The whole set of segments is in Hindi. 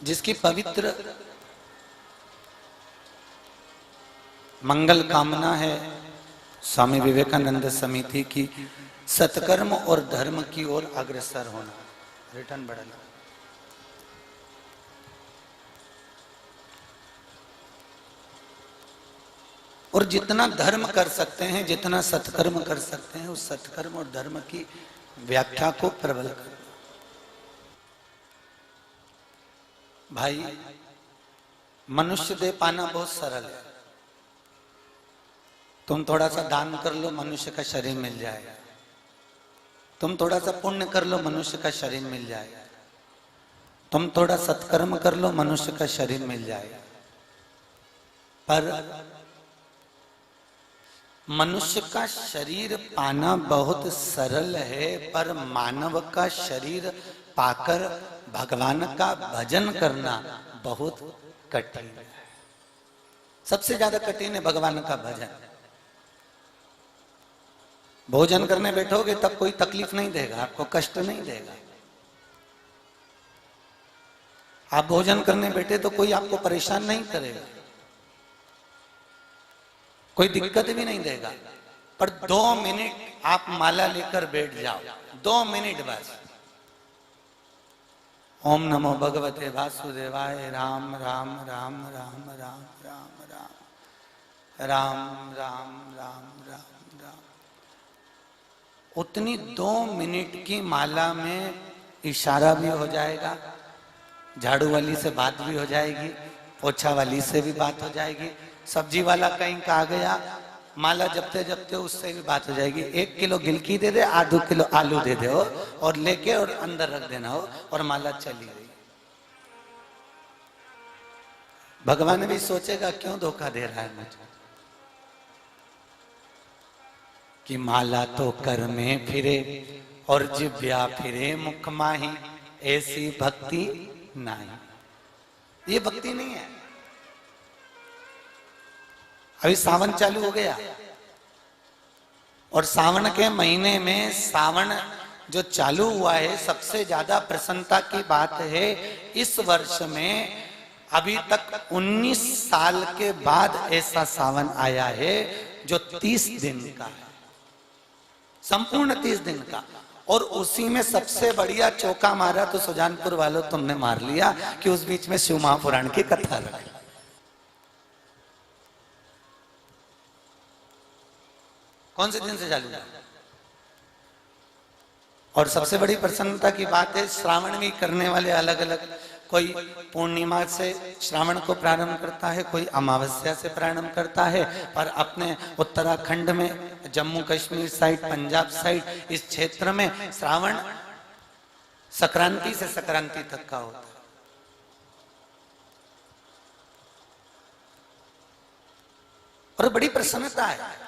जिसकी पवित्र मंगल कामना है स्वामी विवेकानंद समिति की, सत्कर्म और धर्म की ओर अग्रसर होना। रिटर्न बढ़ना। और जितना धर्म कर सकते हैं, जितना सत्कर्म कर सकते हैं, उस सत्कर्म और धर्म की व्याख्या को प्रबल कर। भाई, मनुष्य देह पाना बहुत सरल है। तुम थोड़ा सा दान कर लो, मनुष्य का शरीर मिल जाएगा। तुम थोड़ा सा पुण्य कर लो, मनुष्य का शरीर मिल जाएगा। तुम थोड़ा सत्कर्म कर लो, मनुष्य का शरीर मिल जाएगा। पर मनुष्य का शरीर पाना बहुत सरल है, पर मानव का शरीर पाकर भगवान का भजन करना बहुत कठिन है। सबसे ज्यादा कठिन है भगवान का भजन। भोजन करने बैठोगे तब कोई तकलीफ नहीं देगा, आपको कष्ट नहीं देगा। आप भोजन करने बैठे तो कोई आपको परेशान नहीं करेगा, कोई दिक्कत भी नहीं देगा। पर 2 मिनट आप माला लेकर बैठ जाओ, 2 मिनट बस। ओम नमो भगवते वासुदेवाय, राम राम राम राम राम राम राम राम राम राम राम राम। उतनी 2 मिनट की माला में इशारा भी हो जाएगा, झाड़ू वाली से बात भी हो जाएगी, पोछा वाली से भी बात हो जाएगी, सब्जी वाला कहीं का आ गया, माला जपते जपते उससे भी बात हो जाएगी। 1 किलो गिलकी दे दे, आधो किलो आलू दे दे हो, और लेके और अंदर रख देना हो, और माला चली गई। भगवान भी सोचेगा क्यों धोखा दे रहा है मुझे, कि माला तो कर में फिरे और जिव्या फिरे मुख माही, ऐसी भक्ति नहीं। ये भक्ति नहीं है। अभी सावन चालू हो गया, और सावन के महीने में सावन जो चालू हुआ है, सबसे ज्यादा प्रसन्नता की बात है इस वर्ष में अभी तक 19 साल के बाद ऐसा सावन आया है जो 30 दिन का है, संपूर्ण 30 दिन का। और उसी में सबसे बढ़िया चौका मारा तो सुजानपुर वालों तुमने मार लिया कि उस बीच में शिव महापुराण की कथा रखी। कौन से दिन से चालू है? और सबसे बड़ी प्रसन्नता की बात है, श्रावण भी करने वाले अलग अलग, कोई पूर्णिमा से श्रावण को प्रारंभ करता है, कोई अमावस्या से प्रारंभ करता है। पर अपने उत्तराखंड में, जम्मू कश्मीर साइड, पंजाब साइड, इस क्षेत्र में श्रावण संक्रांति से संक्रांति तक का होता है। और बड़ी प्रसन्नता है।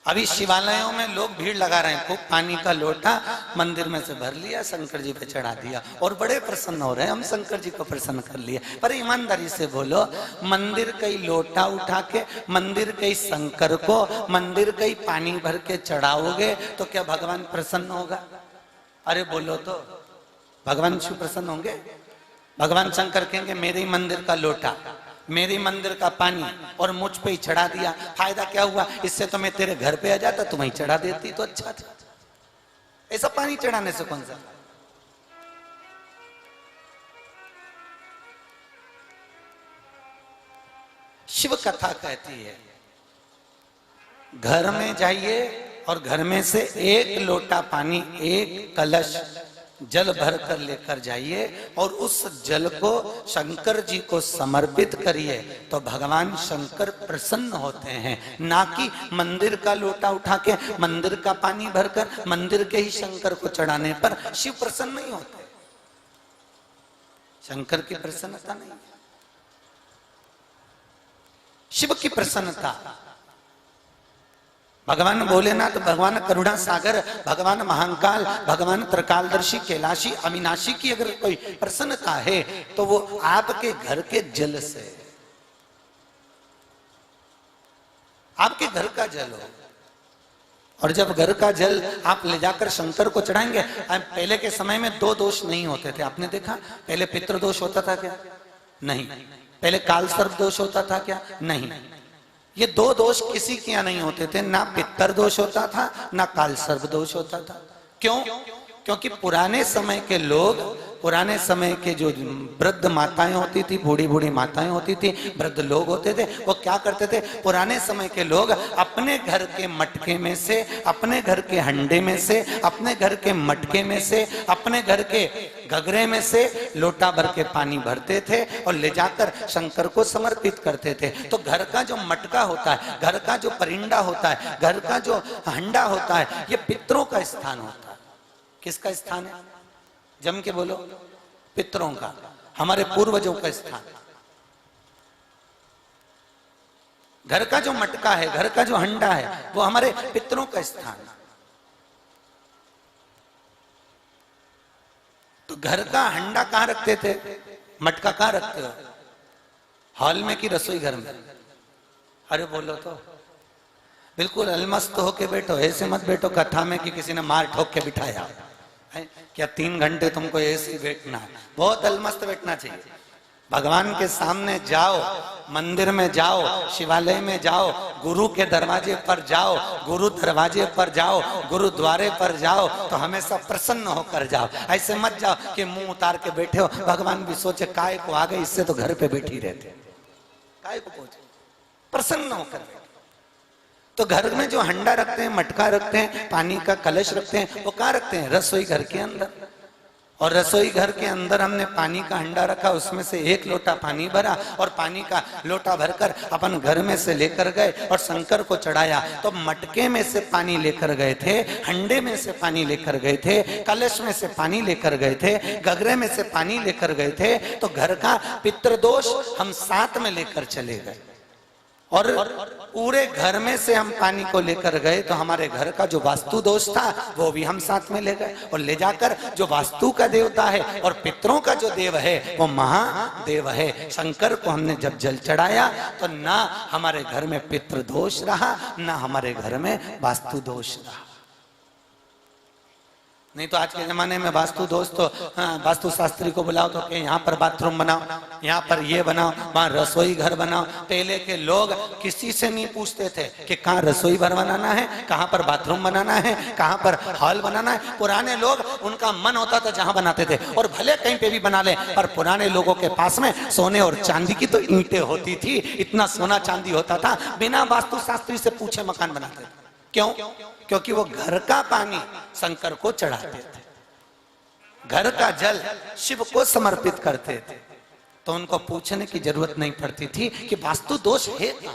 अभी शिवालयों में लोग भीड़ लगा रहे हैं, खूब पानी का लोटा मंदिर में से भर लिया, शंकर जी पे चढ़ा दिया, और बड़े प्रसन्न हो रहे हैं, हम शंकर जी को प्रसन्न कर लिए। पर ईमानदारी से बोलो, मंदिर कई लोटा उठा के मंदिर कई शंकर को मंदिर कई पानी भर के चढ़ाओगे तो क्या भगवान प्रसन्न होगा? अरे बोलो तो, भगवान शिव प्रसन्न होंगे? भगवान शंकर कहेंगे मेरे ही मंदिर का लोटा, मेरे मंदिर का पानी और मुझ पे ही चढ़ा दिया, फायदा क्या हुआ? इससे तो मैं तेरे घर पे आ जाता, तुम्हें चढ़ा देती तो अच्छा था। ऐसा पानी चढ़ाने से कौन सा? शिव कथा कहती है, घर में जाइए और घर में से 1 लोटा पानी, 1 कलश जल भर कर लेकर जाइए और उस जल को शंकर जी को समर्पित करिए, तो भगवान शंकर प्रसन्न होते हैं। ना कि मंदिर का लोटा उठा के मंदिर का पानी भरकर मंदिर के ही शंकर को चढ़ाने पर शिव प्रसन्न नहीं होते। शंकर की प्रसन्नता नहीं है, शिव की प्रसन्नता। भगवान भोलेनाथ, भगवान करुणा सागर, भगवान महाकाल, भगवान त्रिकालदर्शी, कैलाशी, अविनाशी की अगर कोई प्रसन्नता है तो वो आपके घर के जल से, आपके घर का जल हो। और जब घर का जल आप ले जाकर शंकर को चढ़ाएंगे, पहले के समय में दो दोष नहीं होते थे, आपने देखा? पहले पितृदोष होता था क्या? नहीं। पहले काल सर्प दोष होता था क्या? नहीं। ये दो दोष किसी के यहाँ नहीं होते थे, ना पितर दोष होता था ना काल सर्प दोष होता था। क्यों? क्योंकि पुराने समय के लोग, पुराने समय के जो वृद्ध माताएं होती थी, बूढ़ी बूढ़ी माताएं होती थी, वृद्ध लोग होते थे, वो क्या करते थे? पुराने समय के लोग अपने घर के मटके में से, अपने घर के हंडे में से, अपने घर के मटके में से, अपने घर के घगरे में से लोटा भर के पानी भरते थे और ले जाकर शंकर को समर्पित करते थे। तो घर का जो मटका होता है, घर का जो परिंडा होता है, घर का जो हंडा होता है, ये पितरों का स्थान होता है। किसका स्थान है? जम के बोलो। पितरों का, हमारे पूर्वजों का स्थान। घर का जो मटका है, घर का जो हंडा है, वो हमारे पितरों का स्थान है। तो घर का हंडा कहां रखते थे? मटका कहां रखते हो? हॉल में कि रसोई घर में? अरे बोलो तो। बिल्कुल अलमस्त होके बैठो, ऐसे मत बैठो कथा में कि किसी ने मार ठोक के बिठाया है। क्या 3 घंटे तुमको ऐसे बैठना है? बहुत अलमस्त बैठना चाहिए। भगवान के सामने जाओ, मंदिर में जाओ, शिवालय में जाओ, गुरु के दरवाजे पर जाओ, गुरु दरवाजे पर जाओ, गुरुद्वारे पर जाओ, तो हमेशा प्रसन्न होकर जाओ। ऐसे मत जाओ कि मुंह उतार के बैठे हो, भगवान भी सोचे काय को आ गए, इससे तो घर पे बैठी रहते, काय को पहुंचे। प्रसन्न होकर। तो घर में जो हंडा रखते हैं, मटका रखते हैं, पानी का कलश रखते हैं, वो कहाँ रखते हैं? रसोई घर के अंदर। और रसोई घर के अंदर हमने पानी का हंडा रखा, उसमें से 1 लोटा पानी भरा और पानी का लोटा भरकर अपन घर में से लेकर गए और शंकर को चढ़ाया। तो मटके में से पानी लेकर गए थे, हंडे में से पानी लेकर गए थे, कलश में से पानी लेकर गए थे, गगरे में से पानी लेकर गए थे। तो घर का पितृदोष हम साथ में लेकर चले गए और पूरे घर में से हम पानी को लेकर गए। तो हमारे घर का जो वास्तु दोष था वो भी हम साथ में ले गए और ले जाकर जो वास्तु का देवता है और पितरों का जो देव है वो महादेव है, शंकर को हमने जब जल चढ़ाया तो ना हमारे घर में पितृ दोष रहा, ना हमारे घर में वास्तु दोष रहा। नहीं तो आज के जमाने में वास्तु दोष तो वास्तु शास्त्री को बुलाओ तो कि यहाँ पर बाथरूम बनाओ, यहाँ पर ये बनाओ, वहां रसोई घर बनाओ। पहले के लोग किसी से नहीं पूछते थे कि कहाँ रसोई घर बनाना है, कहाँ पर बाथरूम बनाना है, कहाँ पर हॉल बनाना है। पुराने लोग, उनका मन होता था जहां बनाते थे, और भले कहीं पे भी बना ले, पर पुराने लोगों के पास में सोने और चांदी की तो ईंटें होती थी, इतना सोना चांदी होता था, बिना वास्तु शास्त्री से पूछे मकान बनाते थे। क्यों? क्योंकि वो घर का पानी शंकर को चढ़ाते थे, घर का जल शिव को समर्पित करते थे, तो उनको पूछने की जरूरत नहीं पड़ती थी कि वास्तु दोष है क्या।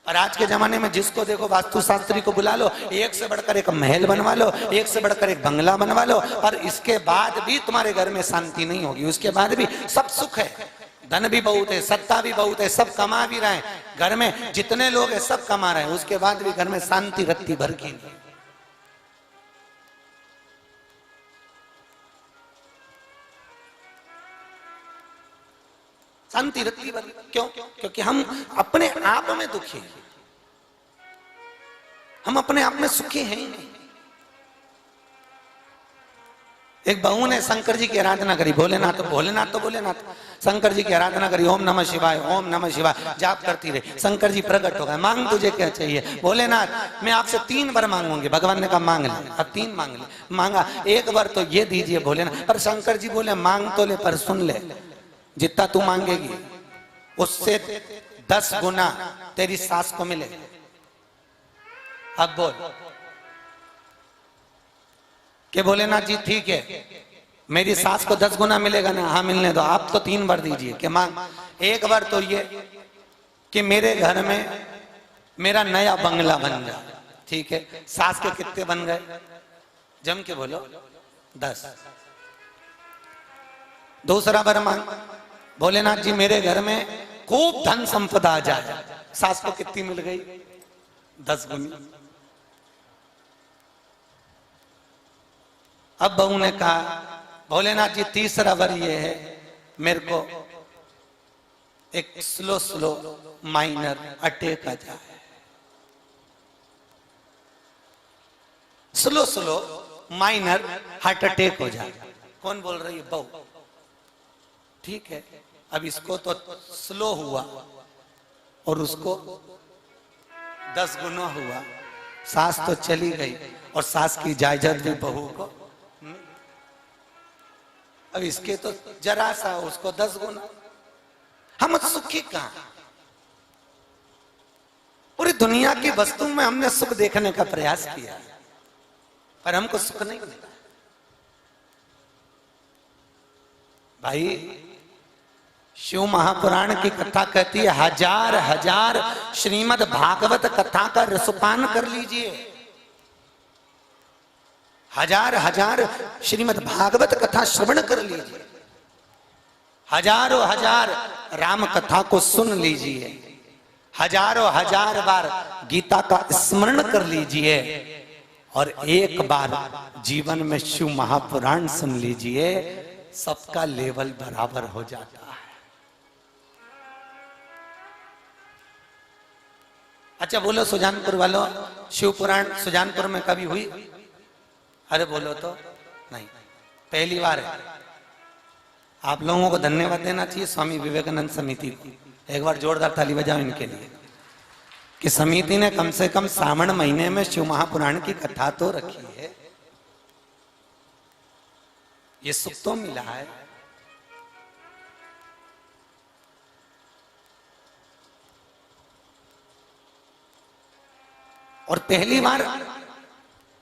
और आज के जमाने में जिसको देखो वास्तु शास्त्री को बुला लो, एक से बढ़कर एक महल बनवा लो, एक से बढ़कर एक बंगला बनवा लो, और इसके बाद भी तुम्हारे घर में शांति नहीं होगी। उसके बाद भी सब सुख है, धन भी बहुत है, सत्ता भी बहुत है, सब कमा भी रहे हैं, घर में जितने लोग हैं सब कमा रहे हैं, उसके बाद भी घर में शांति रत्ती भर की नहीं। शांति रत्ती भर। क्यों? क्योंकि हम अपने आप में दुखी हैं, हम अपने आप में सुखी हैं ही नहीं। एक बहू ने शंकर जी की आराधना करी, भोलेनाथ भोलेनाथ तो भोलेनाथ, शंकर जी की आराधना करी, ओम नमः शिवाय ओम नमः शिवाय जाप करती रही। शंकर जी प्रकट हो गए, मांग तुझे क्या चाहिए? भोलेनाथ मैं आपसे 3 बार मांगूंगी। भगवान ने कहा मांग ले। अब 3 मांग ले, मांगा 1 बार तो ये दीजिए भोलेनाथ, पर शंकर जी बोले मांग तो ले पर सुन ले, जितना तू मांगेगी उससे 10 गुना तेरी सास को मिले। अब बोल कि भोलेनाथ जी ठीक है, मेरी सास को 10 गुना मिलेगा ना? हाँ मिलने दो। आप तो 3 बार दीजिए कि मांग। 1 बार तो ये कि मेरे घर में मेरा नया बंगला बन जाए, ठीक है। सास के कितने बन गए? जम के बोलो 10। दूसरा बार मांग, भोलेनाथ जी मेरे घर में खूब धन संपदा आ जाए। सास को कितनी मिल गई? 10 गुनी। अब बहू ने कहा भोलेनाथ जी तीसरा वर ये है, मेरे को एक स्लो माइनर अटैक आ जाए। Slow slow minor heart attack हो जाए। कौन बोल रही है? बहू। ठीक है, अब इसको तो स्लो हुआ और उसको 10 गुना हुआ। सास तो चली गई और सास की इजाजत भी बहू को। अब इसके तो जरा सा, उसको 10 गुना। हम सुखी कहां? पूरी दुनिया की वस्तु में हमने सुख देखने का प्रयास किया पर हमको सुख नहीं मिला। भाई शिव महापुराण की कथा कहती है, हजार हजार श्रीमद् भागवत कथा का रसपान कर लीजिए। हजार हजार श्रीमद् भागवत कथा श्रवण कर लीजिए। हजारों हजार राम कथा को सुन लीजिए। हजारों हजार बार गीता का स्मरण कर लीजिए और एक बार जीवन में शिव महापुराण सुन लीजिए। सबका लेवल बराबर हो जाता है। अच्छा बोलो सुजानपुर वालों, शिव पुराण सुजानपुर में कभी हुई? अरे बोलो तो नहीं, पहली बार है। आप लोगों को धन्यवाद देना चाहिए स्वामी विवेकानंद समिति को। एक बार जोरदार ताली बजाओ इनके लिए कि समिति ने कम से कम श्रावण महीने में शिव महापुराण की कथा तो रखी है। ये सुख तो मिला है। और पहली बार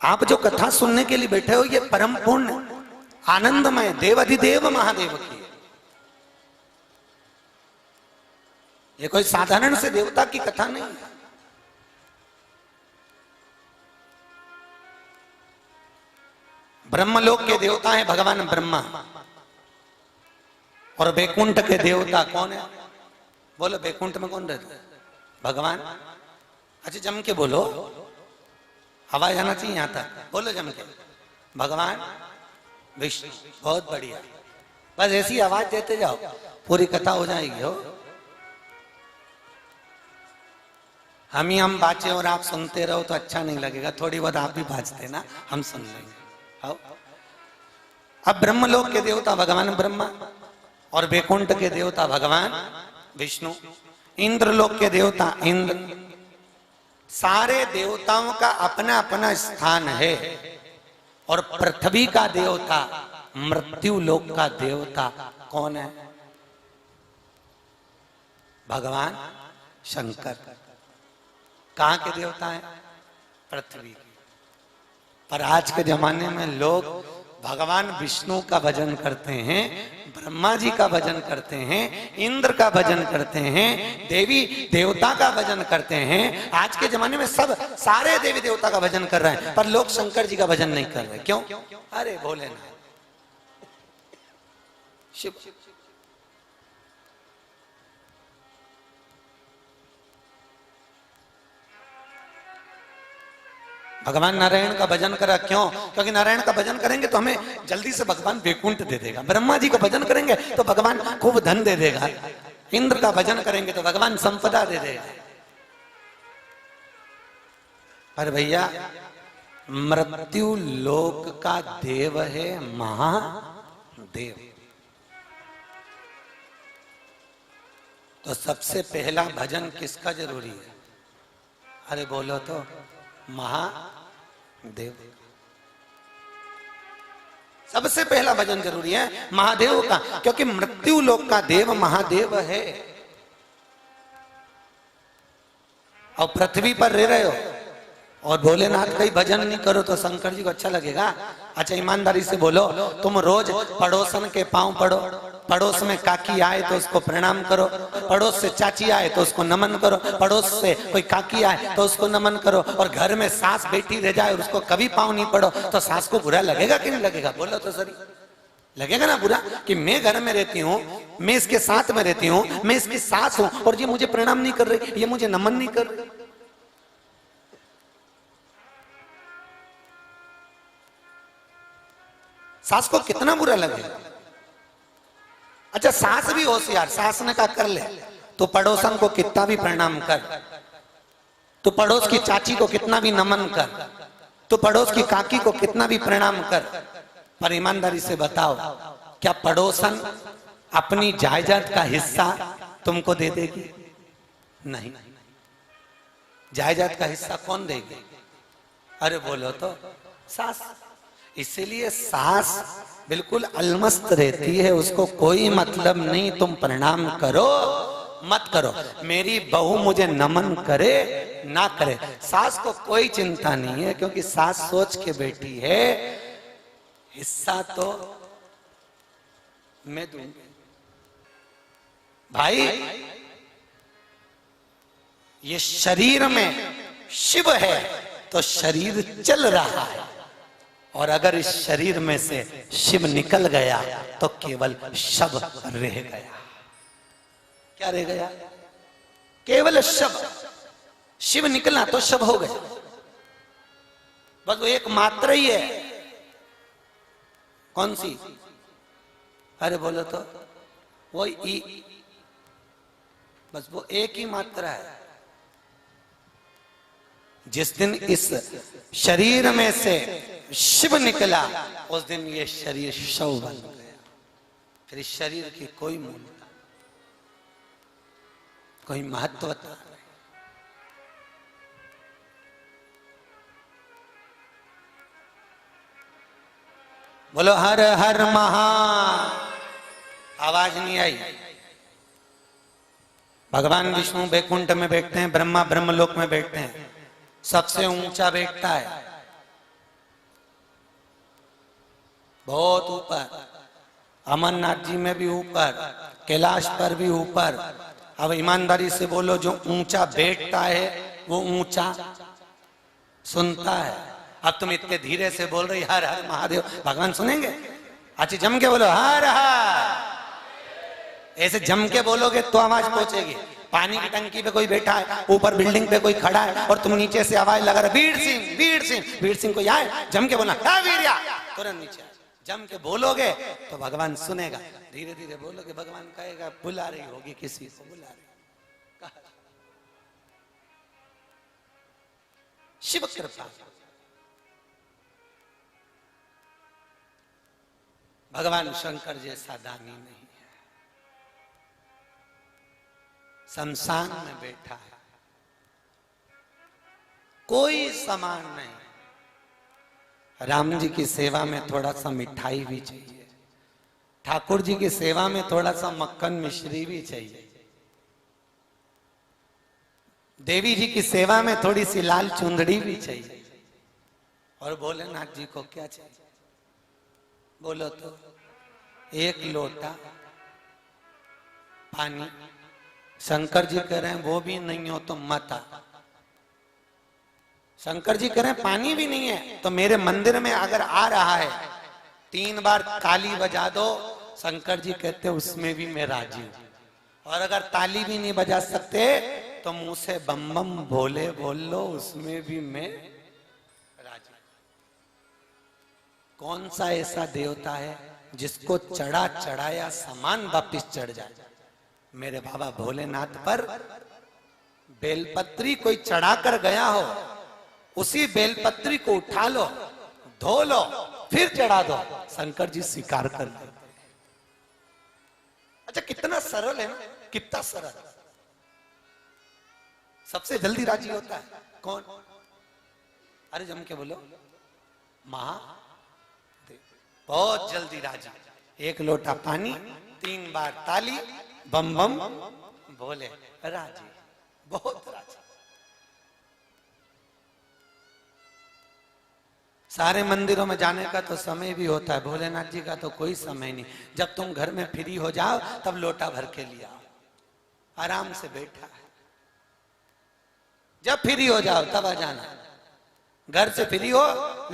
आप जो कथा सुनने के लिए बैठे हो, ये परम पूर्ण आनंदमय देवाधिदेव महादेव की है। ये कोई साधारण से देवता की कथा नहीं है। ब्रह्मलोक के देवता है भगवान ब्रह्मा और बैकुंठ के देवता कौन है? बोलो बैकुंठ में कौन रहता है? भगवान। अच्छा जम के बोलो, आवाज आना चाहिए यहां तक। बोलो जम के, भगवान विष्णु। बहुत बढ़िया, बस ऐसी आवाज देते जाओ, पूरी कथा हो जाएगी। हो हम बाचे और आप सुनते रहो तो अच्छा नहीं लगेगा। थोड़ी बहुत आप भी बाजते ना, हम सुन लेंगे। आओ। अब ब्रह्मलोक के देवता भगवान ब्रह्मा और बैकुंठ के देवता भगवान विष्णु, इंद्रलोक के देवता इंद्र। सारे देवताओं का अपना अपना स्थान है। और पृथ्वी का देवता, मृत्यु लोक का देवता कौन है? भगवान शंकर। कहां के देवता हैं? पृथ्वी के। पर आज के जमाने में लोग भगवान विष्णु का भजन करते हैं, ब्रह्मा जी का भजन करते हैं, इंद्र का भजन करते हैं, देवी देवता का भजन करते हैं। आज के जमाने में सब सारे देवी देवता का भजन कर रहे हैं, पर लोग शंकर जी का भजन नहीं कर रहे। क्यों? अरे भोलेनाथ शिव। भगवान नारायण का भजन करा। क्यों? क्योंकि नारायण का भजन करेंगे तो हमें जल्दी से भगवान वैकुंठ दे देगा। ब्रह्मा जी को भजन करेंगे तो भगवान खूब धन दे देगा। इंद्र का भजन करेंगे तो भगवान संपदा दे देगा। पर भैया मृत्यु लोक का देव है महादेव। तो सबसे पहला भजन किसका जरूरी है? अरे बोलो तो महादेव। सबसे पहला भजन जरूरी है महादेव का, क्योंकि मृत्यु लोक का देव महादेव है। और पृथ्वी पर रह रहे हो और भोलेनाथ का ही भजन नहीं करो तो शंकर जी को अच्छा लगेगा? अच्छा ईमानदारी से बोलो, तुम रोज पड़ोसन के पांव पड़ो। पड़ोस में काकी आए तो उसको प्रणाम करो, पड़ोस से चाची आए तो उसको नमन करो, पड़ोस से कोई काकी आए तो उसको नमन करो, और घर में सास बेटी रह जाए और उसको कभी पांव नहीं पड़ो तो सास को बुरा लगेगा कि नहीं लगेगा? बोलो तो सही। लगेगा ना बुरा कि मैं घर में रहती हूँ, मैं इसके साथ में रहती हूँ, मैं इसकी सास हूं और ये मुझे प्रणाम नहीं कर रही, ये मुझे नमन नहीं कर रही। सास को कितना बुरा लगेगा? अच्छा सास भी होशियार, सास ने कहा कर ले तो पड़ोसन को कितना भी प्रणाम कर, तो पड़ोस की चाची को कितना भी नमन कर, तो पड़ोस की काकी को कितना भी प्रणाम कर, पर ईमानदारी से बताओ, क्या पड़ोसन अपनी जायदाद का हिस्सा तुमको दे देगी? नहीं। जायदाद का हिस्सा कौन देगी? अरे बोलो तो सास। इसीलिए सास बिल्कुल अलमस्त रहती है, उसको कोई मतलब नहीं तुम प्रणाम करो मत करो, मेरी बहू मुझे नमन करे ना करे, सास को कोई चिंता नहीं है, क्योंकि सास सोच के बैठी है हिस्सा तो मैं दूंगी। भाई ये शरीर में शिव है तो शरीर चल रहा है, और अगर इस शरीर में से शिव निकल गया तो केवल शव रह गया। क्या रह गया? केवल शव। शिव निकला तो शव हो गया, बस वो एक मात्रा ही है। कौन सी? अरे बोलो तो वो ई, बस वो एक ही मात्रा है। जिस दिन इस शरीर में से शिव निकला उस दिन ये शरीर शव बन गया। फिर इस शरीर की कोई मूल्य, कोई महत्वता नहीं। बोलो हर हर महा। आवाज नहीं आई। भगवान विष्णु बैकुंठ में बैठते हैं, ब्रह्मा ब्रह्मलोक में बैठते हैं, सबसे ऊंचा बैठता है, बहुत ऊपर। अमरनाथ जी में भी ऊपर, कैलाश पर भी ऊपर। अब ईमानदारी से बोलो, जो ऊंचा बैठता है वो ऊंचा सुनता है। अब तुम इतने धीरे से बोल रही हर हर महादेव, भगवान सुनेंगे? अच्छा जम के बोलो हर हर। ऐसे जम के बोलोगे तो आवाज पहुंचेगी। पानी की टंकी पे कोई बैठा है, ऊपर बिल्डिंग पे कोई खड़ा है, और तुम नीचे से आवाज लगा रहे वीर सिंह वीर सिंह वीर सिंह, को आए जम के बोलना वीरिया, तुरंत नीचे जम के बोलोगे तो भगवान सुनेगा। धीरे धीरे बोलोगे भगवान कहेगा बुला रही होगी किसी को, बुला रही। शिव कृपा। भगवान शंकर जैसा दानी नहीं है, शमशान में बैठा है, कोई सामान नहीं। राम जी की सेवा में थोड़ा सा मिठाई भी चाहिए, ठाकुर जी की सेवा में थोड़ा सा मक्खन मिश्री भी चाहिए, देवी जी की सेवा में थोड़ी सी लाल चुंदड़ी भी चाहिए, और भोलेनाथ जी को क्या चाहिए? बोलो तो एक लोटा पानी। शंकर जी कह रहे हैं वो भी नहीं हो तो मत आ। शंकर जी कह रहे हैं पानी भी नहीं है तो मेरे मंदिर में अगर आ रहा है 3 बार ताली बजा दो। शंकर जी कहते उसमें भी मैं राजी हूं, और अगर ताली भी नहीं बजा सकते तो मुंह से बम बम भोले बोल लो, उसमें भी मैं राजी। कौन सा ऐसा देवता है जिसको चढ़ा चढ़ाया सामान वापिस चढ़ जाए? मेरे बाबा भोलेनाथ पर बेलपत्री कोई चढ़ा कर गया हो, उसी बेलपत्री को उठा लो, धो लो, फिर चढ़ा दो, शंकर जी स्वीकार कर लेते। अच्छा कितना सरल है ना, कितना सरल। सबसे जल्दी राजी होता है कौन? अरे जम के बोलो महादेव, बहुत जल्दी राजी। 1 लोटा पानी, 3 बार ताली, बम बम बोले, राजी, बहुत राजी। सारे मंदिरों में जाने का तो समय भी होता है, भोलेनाथ जी का तो कोई समय नहीं। जब तुम घर में फ्री हो जाओ तब लोटा भर के लिया, आराम से बैठा है। जब फ्री हो जाओ तब आ जाना। घर से फ्री हो,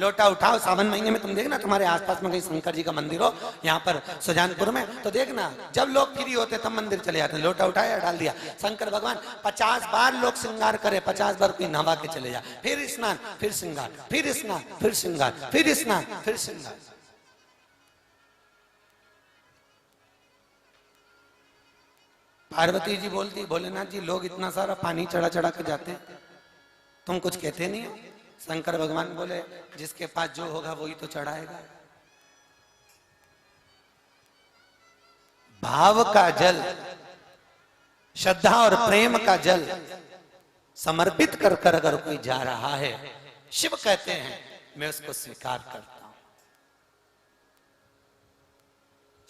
लोटा उठाओ। सावन महीने में तुम देखना तुम्हारे आसपास में कहीं शंकर जी का मंदिर हो, यहाँ पर सुजानपुर में, तो देखना जब लोग फ्री होते तब मंदिर चले जाते हैं। लोटा उठाया डाल दिया, शंकर भगवान 50 बार लोग श्रृंगार करे, 50 बार कोई नहा के चले जा, फिर स्नान, फिर श्रृंगार, फिर स्नान, फिर श्रृंगार, फिर स्नान, फिर श्रृंगार। पार्वती जी बोलती भोलेनाथ जी लोग इतना सारा पानी चढ़ा चढ़ा के जाते हैं, तुम कुछ कहते नहीं हो? शंकर भगवान बोले जिसके पास जो होगा वही तो चढ़ाएगा। भाव का जल, श्रद्धा और प्रेम का जल समर्पित कर कर अगर कोई जा रहा है, शिव कहते हैं मैं उसको स्वीकार करता हूं।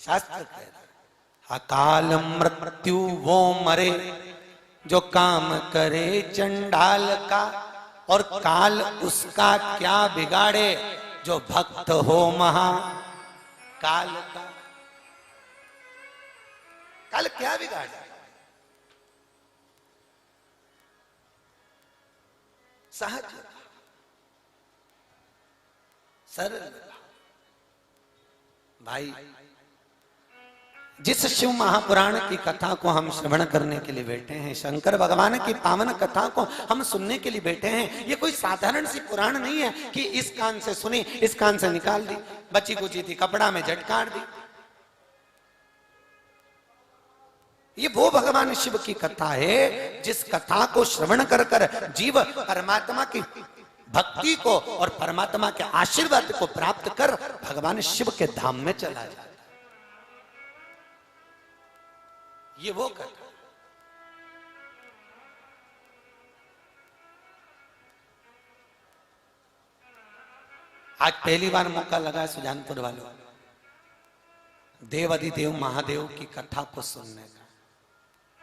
शास्त्र कहता है अकाल मृत्यु वो मरे जो काम करे चंडाल का, और काल उसका क्या बिगाड़े जो भक्त हो महा काल का। काल क्या बिगाड़े? सहज सरल भाई। जिस शिव महापुराण की कथा को हम श्रवण करने के लिए बैठे हैं, शंकर भगवान की पावन कथा को हम सुनने के लिए बैठे हैं, ये कोई साधारण सी पुराण नहीं है कि इस कान से सुनी इस कान से निकाल दी, बची कुची थी कपड़ा में झटकार दी। ये वो भगवान शिव की कथा है जिस कथा को श्रवण कर कर जीव परमात्मा की भक्ति को और परमात्मा के आशीर्वाद को प्राप्त कर भगवान शिव के धाम में चला जाता। ये वो कथा। आज पहली बार मौका लगा सुजानपुर वालों देव अधिदेव महादेव की कथा को सुनने का।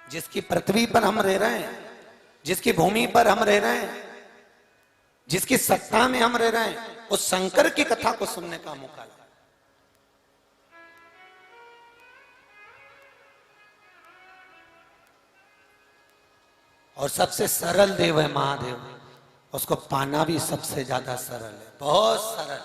जिसकी पृथ्वी पर हम रह रहे हैं, जिसकी भूमि पर हम रह रहे हैं, जिसकी सत्ता में हम रह रहे हैं, उस शंकर की कथा को सुनने का मौका लगा। और सबसे सरल देव है महादेव, उसको पाना भी सबसे ज्यादा सरल है, बहुत सरल।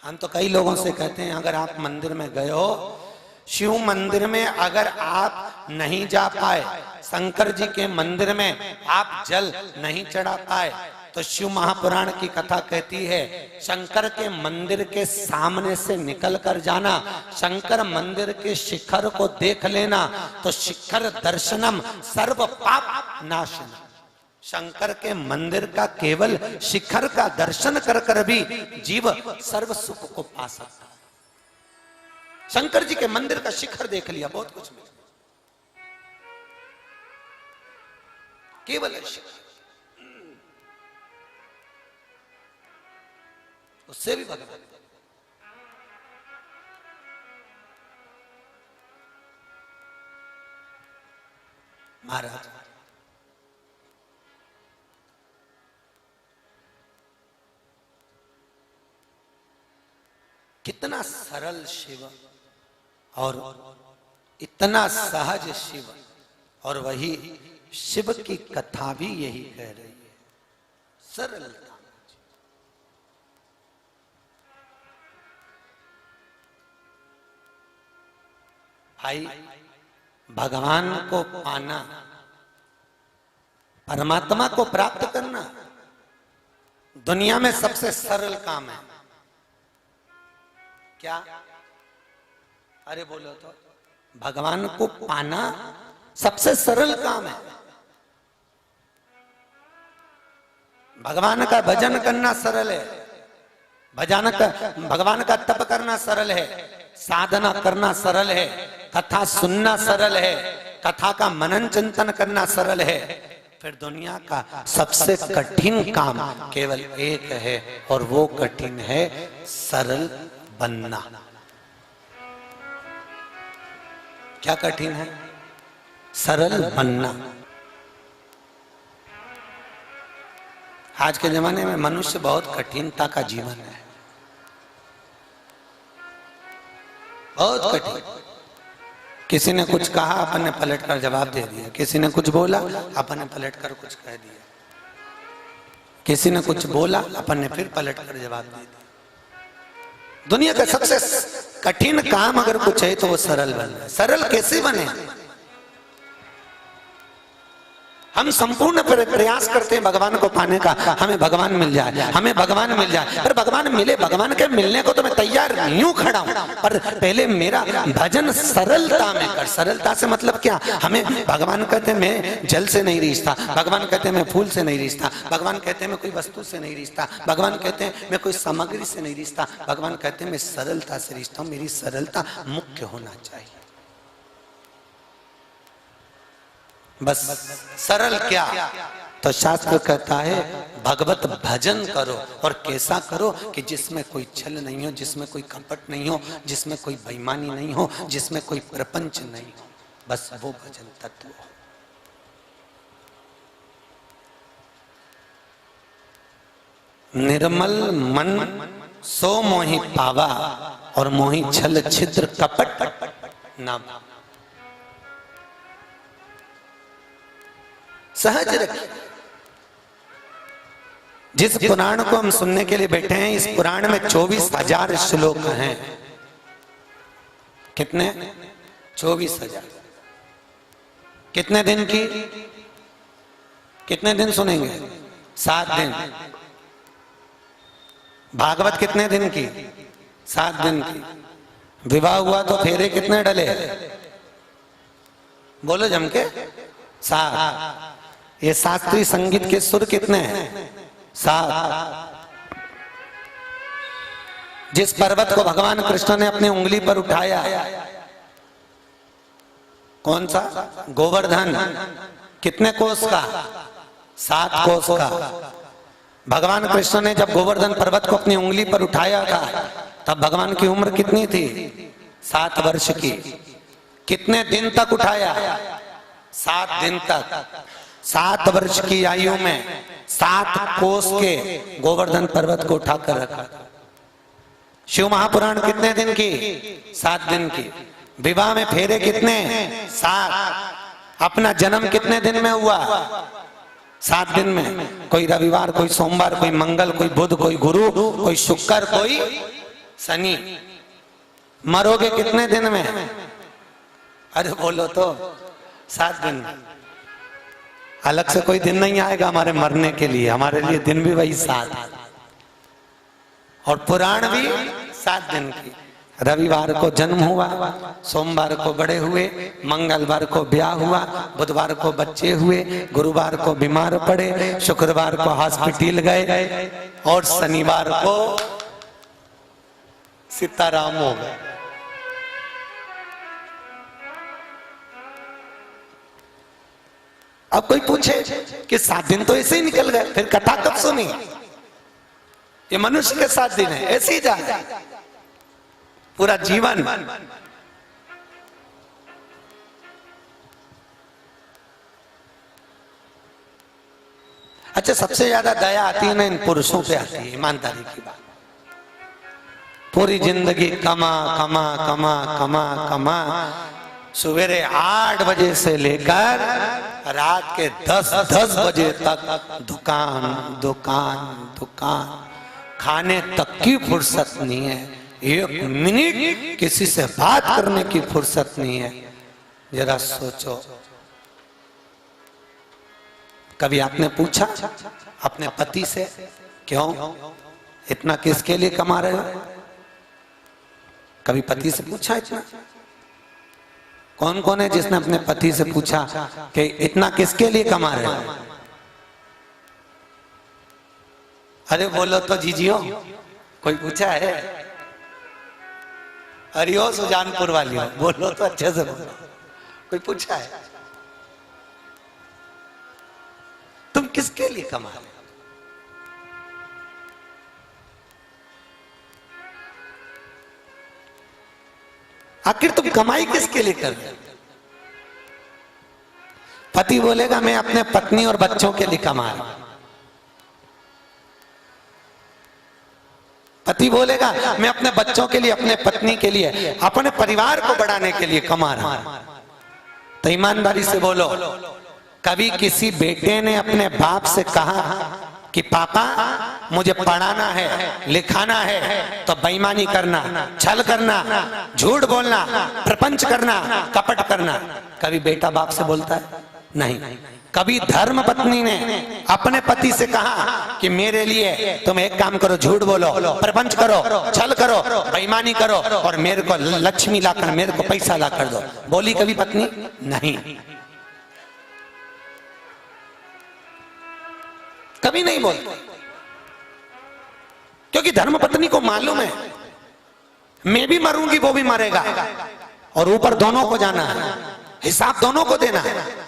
हम तो कई लोगों से कहते हैं अगर आप मंदिर में गए हो, शिव मंदिर में अगर आप नहीं जा पाए, शंकर जी के मंदिर में आप जल नहीं चढ़ा पाए, तो शिव महापुराण की कथा कहती है शंकर के मंदिर के सामने से निकल कर जाना, शंकर मंदिर के शिखर को देख लेना, तो शिखर दर्शनम सर्व पाप नाशनम। शंकर के मंदिर का केवल शिखर का दर्शन कर कर भी जीव सर्व सुख को पा सकता है। शंकर जी के मंदिर का शिखर देख लिया, बहुत कुछ मिला, केवल शिखर, उससे भी भगवान। महाराज कितना सरल शिव और इतना सहज शिव, और वही शिव की कथा भी यही कह रही है, सरलता। भाई भगवान को पाना, परमात्मा को प्राप्त करना दुनिया में सबसे सरल काम है। क्या? अरे बोलो तो, भगवान को पाना सबसे सरल काम है। भगवान का भजन करना सरल है, भगवान का तप करना सरल है, साधना करना सरल है, कथा सुनना सरल है, कथा का मनन चिंतन करना सरल है। फिर दुनिया का सबसे कठिन काम केवल एक है, और वो कठिन है सरल बनना। क्या कठिन है? सरल बनना। आज के जमाने में मनुष्य बहुत कठिनता का जीवन है, बहुत कठिन। किसी ने कुछ कहा अपन ने पलट कर जवाब दे दिया, किसी ने कुछ बोला अपन ने पलट कर कुछ कह दिया, किसी ने कुछ बोला अपन ने फिर पलट कर जवाब दे दिया। दुनिया का सबसे कठिन काम अगर कुछ है तो वो सरल बनना है। सरल कैसे बने? हम संपूर्ण प्रयास करते हैं भगवान को पाने का, हमें भगवान मिल जाए, हमें भगवान मिल जाए। पर भगवान मिले, भगवान के मिलने को तो मैं तैयार नहीं हूं, खड़ा हूं, पर पहले मेरा भजन सरलता में कर। सरलता से मतलब क्या? हमें भगवान कहते हैं मैं जल से नहीं रिश्ता, भगवान कहते हैं मैं फूल से नहीं रिश्ता, भगवान कहते हैं मैं कोई वस्तु से नहीं रिश्ता, भगवान कहते हैं मैं कोई सामग्री से नहीं रिश्ता, भगवान कहते हैं मैं सरलता से रिश्ता हूं। मेरी सरलता मुख्य होना चाहिए। बस सरल क्या? तो शास्त्र कहता है भगवत भजन करो, और कैसा करो कि जिसमें कोई छल नहीं हो, जिसमें कोई कपट नहीं हो, जिसमें कोई बेईमानी नहीं हो, जिसमें कोई प्रपंच नहीं हो। बस वो भजन तत्व हो। निर्मल मन सो मोहि पावा, और मोहि छल छिद्र कपट ना। सहज रखिए। जिस पुराण को हम सुनने के लिए बैठे हैं, इस पुराण में 24,000 श्लोक हैं। कितने? 24,000। कितने दिन की? कितने दिन सुनेंगे? 7 दिन। भागवत कितने दिन की? 7 दिन की। विवाह हुआ तो फेरे कितने डले? बोलो जम के। 7। ये शास्त्रीय संगीत के सुर कितने हैं? 7। जिस पर्वत को भगवान कृष्ण ने अपनी उंगली पर उठाया, कौन सा? गोवर्धन। कितने कोस का? 7 कोस का। भगवान कृष्ण ने जब गोवर्धन पर्वत को अपनी उंगली पर उठाया था, तब भगवान की उम्र कितनी थी? 7 वर्ष की। कितने दिन तक उठाया? 7 दिन तक। 7 वर्ष की आयु में 7 कोस के गोवर्धन पर्वत को उठाकर रखा। शिव महापुराण कितने दिन की? 7 दिन की। विवाह में फेरे कितने? 7। अपना जन्म कितने दिन में हुआ? 7 दिन में। कोई रविवार, कोई सोमवार, कोई मंगल, कोई बुध, कोई गुरु, कोई शुक्र, कोई शनि। मरोगे कितने दिन में? अरे बोलो तो। 7 दिन। अलग से कोई दिन नहीं आएगा हमारे मरने के लिए, हमारे लिए दिन भी वही 7, और पुराण भी 7 दिन की। रविवार को जन्म हुआ, सोमवार को बड़े हुए, मंगलवार को ब्याह हुआ, बुधवार को बच्चे हुए, गुरुवार को बीमार पड़े, शुक्रवार को हॉस्पिटल गए, और शनिवार को सीताराम हो गए। अब कोई पूछे कि 7 दिन तो ऐसे ही निकल गए, फिर कथा कब सुनी? ये मनुष्य के 7 दिन है, ऐसे ही जाए पूरा जीवन। अच्छा, सबसे ज्यादा दया आती है ना इन पुरुषों पे आती है, ईमानदारी की बात। पूरी जिंदगी कमा कमा कमा कमा कमा, सवेरे 8 बजे से लेकर रात के 10 बजे तक दुकान दुकान दुकान, खाने तक की फुर्सत नहीं है, 1 मिनट किसी से बात करने की फुर्सत नहीं है। जरा सोचो, कभी आपने पूछा अपने पति से, क्यों इतना किसके लिए कमा रहे हो? कभी पति से पूछा इतना? कौन कौन है जिसने अपने पति से पूछा कि इतना किसके लिए कमा रहे हो? अरे बोलो तो जीजियो, कोई पूछा है? अरियो सुजानपुर वाली, बोलो तो अच्छे से बोलो, कोई पूछा है? तुम किसके लिए कमा रहे हो? आखिर तुम कमाई किसके लिए कर रहे हो? पति बोलेगा मैं अपने पत्नी और बच्चों के लिए कमा रहा हूं। पति बोलेगा मैं अपने बच्चों के लिए, अपने पत्नी के लिए, अपने परिवार को बढ़ाने के लिए कमा रहा हूं। तो ईमानदारी से बोलो, कभी किसी बेटे ने अपने बाप से कहा कि पापा मुझे पढ़ाना है, लिखाना है, तो बेईमानी करना, छल करना, झूठ बोलना, प्रपंच करना, कपट करना? कभी बेटा बाप से बोलता है? नहीं। कभी धर्म पत्नी ने अपने पति से कहा कि मेरे लिए तुम एक काम करो, झूठ बोलो, प्रपंच करो, छल करो, बेईमानी करो और मेरे को लक्ष्मी लाकर, मेरे को पैसा ला कर दो, बोली कभी पत्नी? नहीं, कभी नहीं बोलती। क्योंकि धर्म पत्नी को मालूम है मैं भी मरूंगी, वो भी मरेगा और ऊपर दोनों को जाना है, हिसाब दोनों को देना है।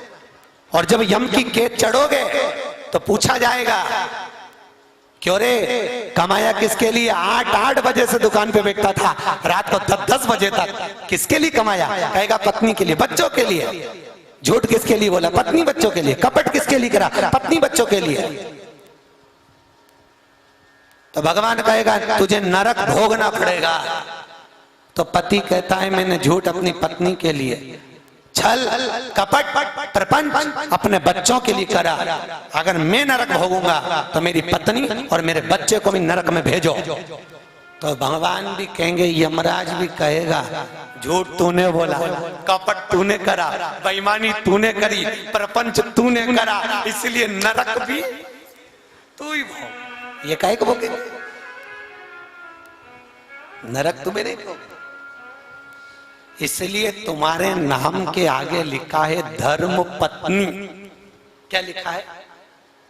और जब यम की केत चढ़ोगे तो पूछा जाएगा क्यों रे कमाया किसके लिए? 8 बजे से दुकान पे बैठता था, रात को 10 बजे तक, किसके लिए कमाया? कहेगा पत्नी के लिए, बच्चों के लिए। झूठ किसके लिए बोला? पत्नी बच्चों के लिए। कपट किसके लिए करा? पत्नी बच्चों के लिए। तो भगवान कहेगा तुझे नरक भोगना पड़ेगा। तो पति कहता है मैंने झूठ अपनी पत्नी के लिए, छल कपट प्रपंच अपने बच्चों के लिए करा। अगर मैं नरक भोगूंगा तो मेरी पत्नी और मेरे बच्चे को भी नरक में भेजो। तो भगवान भी कहेंगे, यमराज भी कहेगा झूठ तूने बोला, कपट तूने करा, बेईमानी तूने करी, प्रपंच तूने करा, इसलिए नरक भी तू ही भोग। ये काहे को भोगे? नरक तुम्हें नहीं भोगे। इसलिए तुम्हारे नाम के आगे लिखा है धर्म पत्नी। क्या लिखा है?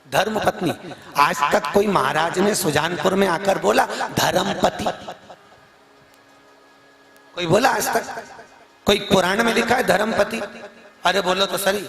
धर्म पत्नी। आज तक कोई महाराज ने सुजानपुर में आकर बोला धर्मपति? कोई बोला आज तक? कोई पुराण में लिखा है धर्मपति? अरे बोलो तो सही,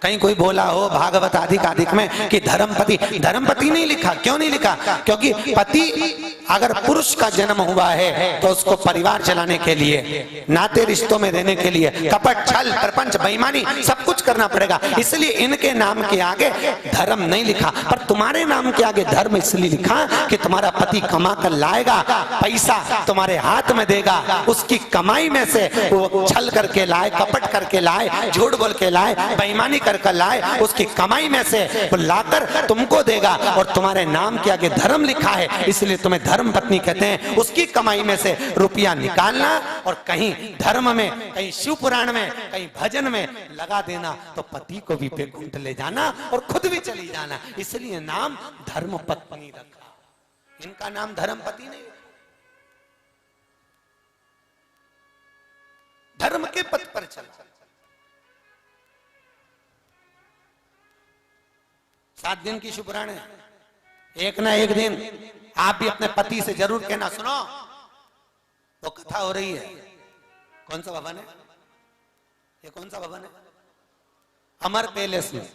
कहीं कोई बोला हो भागवत आदिक में कि धर्मपति? धर्मपति नहीं लिखा। क्यों नहीं लिखा? क्योंकि पति अगर पुरुष का जन्म हुआ है तो उसको परिवार चलाने के लिए, नाते रिश्तों में रहने के लिए कपट छल प्रपंच बेईमानी सब कुछ करना पड़ेगा। इसलिए इनके नाम के आगे धर्म नहीं लिखा। पर तुम्हारे नाम के आगे धर्म इसलिए लिखा कि तुम्हारा पति कमा कर लाएगा, पैसा तुम्हारे हाथ में देगा, उसकी कमाई में से वो छल करके लाए, कपट करके लाए, झूठ बोल के लाए, बेईमानी कर लाए, उसकी कमाई में से वो लाकर तुमको देगा। और तुम्हारे नाम के आगे धर्म लिखा है, इसलिए तुम्हें धर्म पत्नी कहते हैं। उसकी कमाई में से रुपया निकालना और कहीं धर्म में, कहीं शिव पुराण में, कहीं भजन में लगा देना, तो पति को भी वैकुंठ ले जाना और खुद भी चली जाना। इसलिए नाम धर्म पत्नी रखा। इनका नाम धर्म पति नहीं, धर्म के पथ पर चला। 7 दिन की शिवपुराण है। एक ना एक दिन आप भी अपने पति से जरूर कहना, सुनो वो कथा हो रही है। कौन सा भवन है ये? कौन सा भवन है? अमर पैलेस में।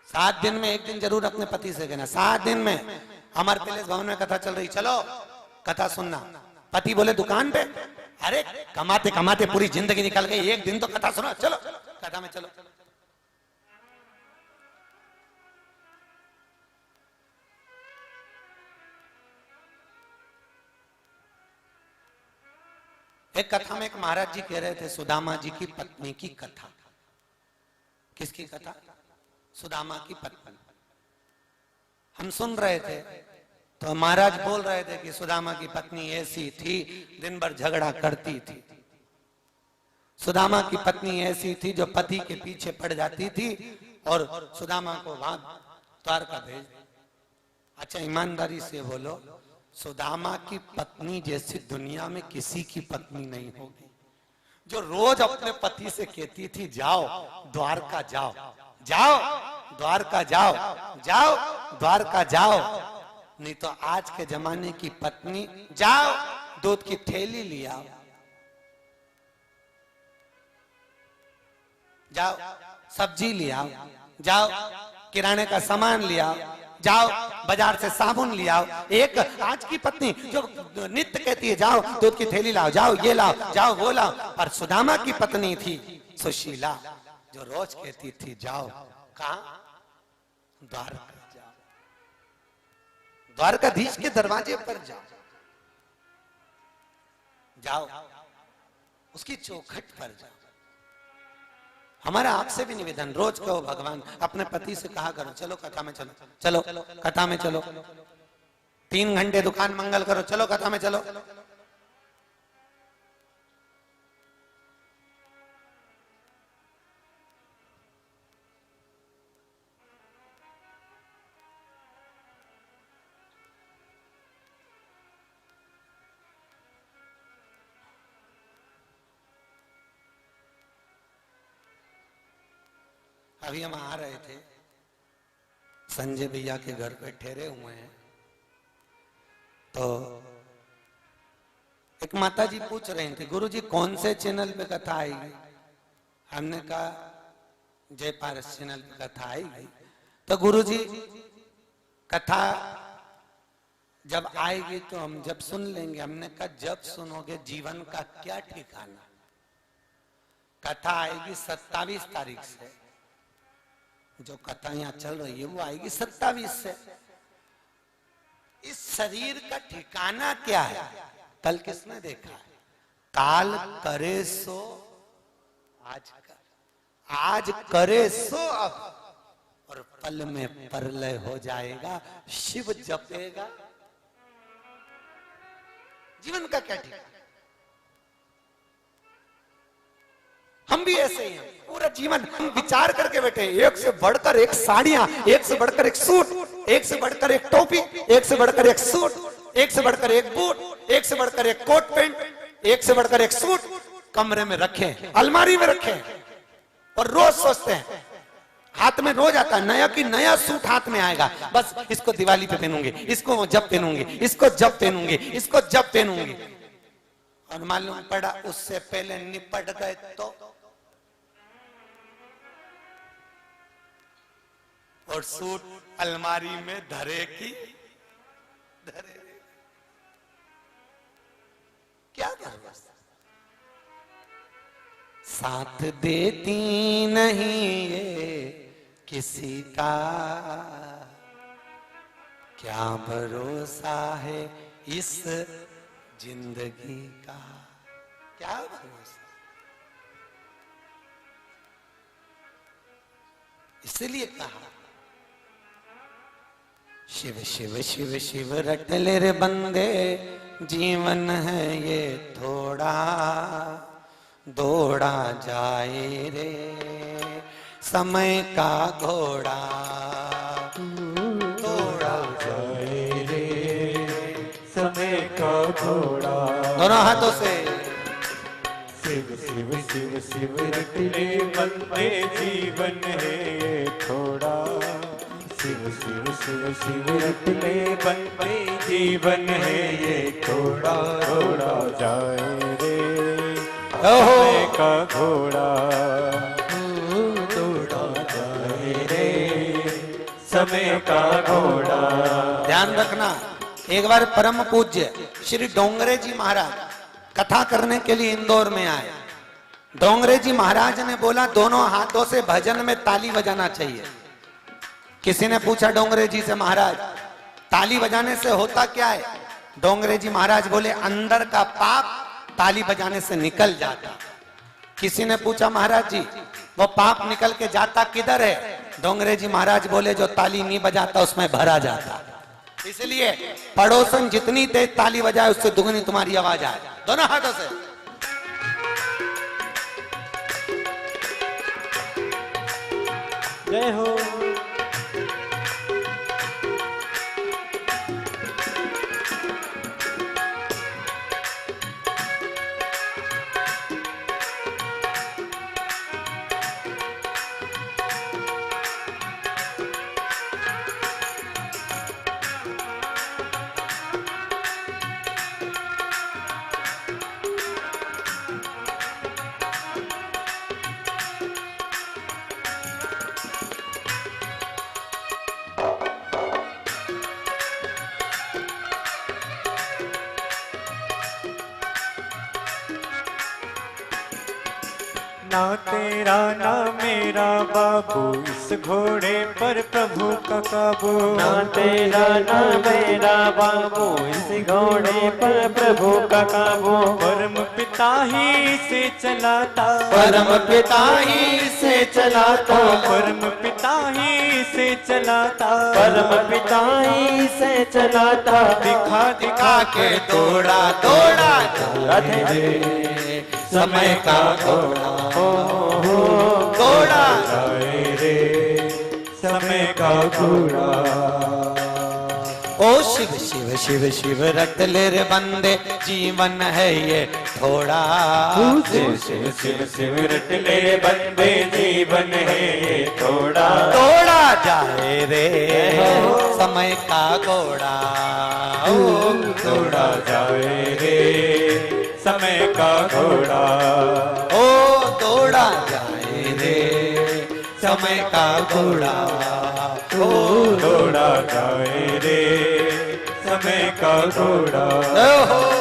7 दिन में एक दिन जरूर अपने पति से कहना, 7 दिन में अमर पैलेस भवन में कथा चल रही, चलो कथा सुनना। पति बोले दुकान पे? अरे कमाते कमाते पूरी जिंदगी निकल गई, एक दिन तो कथा सुनो, चलो कथा में चलो। एक कथा में एक महाराज जी कह रहे थे सुदामा जी की पत्नी की कथा। किसकी कथा? सुदामा की पत्नी। हम सुन रहे थे तो महाराज बोल रहे थे कि सुदामा की पत्नी ऐसी थी, दिन भर झगड़ा करती थी। सुदामा की पत्नी ऐसी थी जो पति के पीछे पड़ जाती थी और सुदामा को वहां द्वारका भेज। अच्छा ईमानदारी से बोलो, सुदामा की पत्नी जैसी दुनिया में किसी की पत्नी नहीं होगी, जो रोज अपने पति से कहती थी जाओ द्वारका जाओ, जाओ द्वारका जाओ, जाओ द्वारका जाओ। नहीं तो आज के जमाने की पत्नी, जाओ दूध की थैली लिया, जाओ सब्जी लिया, जाओ किराने का सामान लिया, जाओ बाजार से साबुन ले आओ। एक आज की पत्नी जो नित्य कहती है जाओ दूध की थैली लाओ, जाओ ये लाओ, जाओ वो लाओ। और सुदामा की पत्नी थी सुशीला जो रोज कहती थी जाओ कहां? द्वारका जाओ, द्वारकाधीश के दरवाजे पर जाओ, जाओ उसकी चौखट पर जाओ। हमारा आपसे भी निवेदन, रोज कहो भगवान, अपने पति से कहा करो चलो कथा में चलो, चलो कथा में चलो, 3 घंटे दुकान मंगल करो, चलो कथा में चलो। अभी हम आ रहे थे, संजय भैया के घर पे ठहरे हुए हैं, तो एक माता जी पूछ रही थी, गुरुजी कौन से चैनल पे कथा आएगी? हमने कहा जय पारस चैनल पे कथा आएगी। तो गुरुजी कथा जब आएगी तो हम जब सुन लेंगे। हमने कहा जब सुनोगे जीवन का क्या ठिकाना। कथा आएगी 27 तारीख से, जो कथा यहाँ चल रही है वो आएगी 27 से। इस शरीर का ठिकाना क्या है? कल किसने देखा है? काल करे सो आज कर, आज करे सो अब, और पल में परलय हो जाएगा। शिव जपेगा। जीवन का क्या ठिकाना? हम भी ऐसे ही हैं। पूरा जीवन हम विचार करके बैठे, एक से बढ़कर एक साड़ियां, एक से बढ़कर एक सूट, एक से बढ़कर एक टोपी, एक से बढ़कर एक सूट, एक से बढ़कर एक बूट, एक से बढ़कर एक कोट पैंट, एक से बढ़कर एक सूट कमरे में रखे, अलमारी में रखे, और रोज सोचते हैं, हाथ में रोज आता है नया की नया सूट हाथ में आएगा, बस इसको दिवाली पे पहनूंगी, इसको जब पहनूंगी, इसको जब पहनूंगी, इसको जब पहनूंगी। और मालूम पड़ा उससे पहले निपट गए तो, और सूट अलमारी में धरे की धरे। क्या करूं? साथ देती नहीं ये किसी का, क्या भरोसा है इस जिंदगी का। क्या भरोसा? इसलिए कहा शिव शिव शिव शिव रट ले रे बंदे, जीवन है ये थोड़ा, दौड़ा जाए रे समय का घोड़ा, दौड़ा जाए रे समय का घोड़ा। दोनों हाथों से शिव शिव शिव शिव रट ले बंदे, जीवन है ये थोड़ा। शिव शिव शिव शिव रट ले बंदे, जीवन है ये थोड़ा, थोड़ा जाए रे समय का घोड़ा, दौड़ा जाए रे समय का घोड़ा। ध्यान रखना, एक बार परम पूज्य श्री डोंगरे जी महाराज कथा करने के लिए इंदौर में आए। डोंगरे जी महाराज ने बोला दोनों हाथों से भजन में ताली बजाना चाहिए। किसी ने पूछा डोंगरे जी से, महाराज ताली बजाने से होता क्या है? डोंगरे जी महाराज बोले अंदर का पाप ताली बजाने से निकल जाता। किसी ने पूछा महाराज जी वो पाप निकल के जाता किधर है? डोंगरे जी महाराज बोले जो ताली नहीं बजाता उसमें भरा जाता। इसलिए पड़ोसन जितनी तेज ताली बजाए उससे दुगनी तुम्हारी आवाज आए। दोनों हाथों से जय हो। ना तेरा ना मेरा बाबू, इस घोड़े पर प्रभु का काबू। ना तेरा ना मेरा बाबू, इस घोड़े पर प्रभु का काबू। परम पिता ही से चलाता, परम पिता ही से चलाता, परम पिता ही से चलाता, परम पिता ही से चलाता। दिखा दिखा के दौड़ा दौड़ा रे समय का घोड़ा, दौड़ा जाए रे समय का घोड़ा। ओ शिव शिव शिव शिव रट ले रे बंदे, जीवन है ये थोड़ा। शिव शिव शिव शिव रट ले बंदे, जीवन है ये थोड़ा। घोड़ा दौड़ा जाए रे समय का घोड़ा। ओ दौड़ा जाए रे समय का घोड़ा। ओ दौड़ा जाए रे समय का घोड़ा। ओ दौड़ा जाए रे समय का घोड़ा। ओहो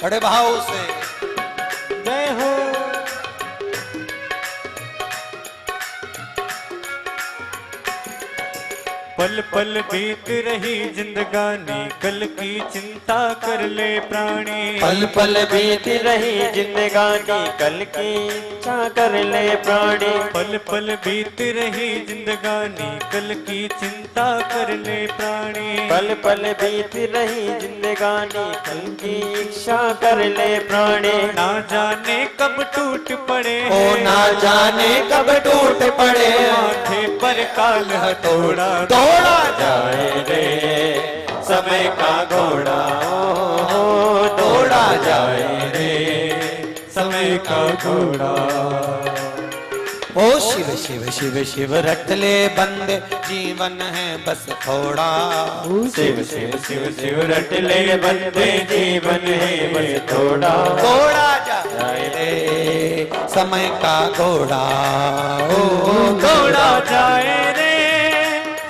बड़े भाव से जय हो। पल पल बीत रही जिंदगानी कल की चिंता कर ले प्राणी। पल पल बीत रही जिंदगानी कल की इच्छा कर ले प्राणी। पल पल बीत रही जिंदगानी कल की चिंता कर ले प्राणी। पल पल बीत रही जिंदगानी कल की इच्छा कर ले प्राणी। ना जाने कब टूट पड़े ओ ना जाने कब टूट पड़े माथे पर काल हथौड़ा। दौड़ा जाए रे समय का घोड़ा हो दौड़ा जाए रे समय का घोड़ा। ओ शिव शिव शिव शिव रट ले बंदे जीवन है बस थोड़ा। शिव शिव शिव शिव रट ले बंदे जीवन है बस थोड़ा। दौड़ा जाए रे समय का घोड़ा। ओ दौड़ा जाए रे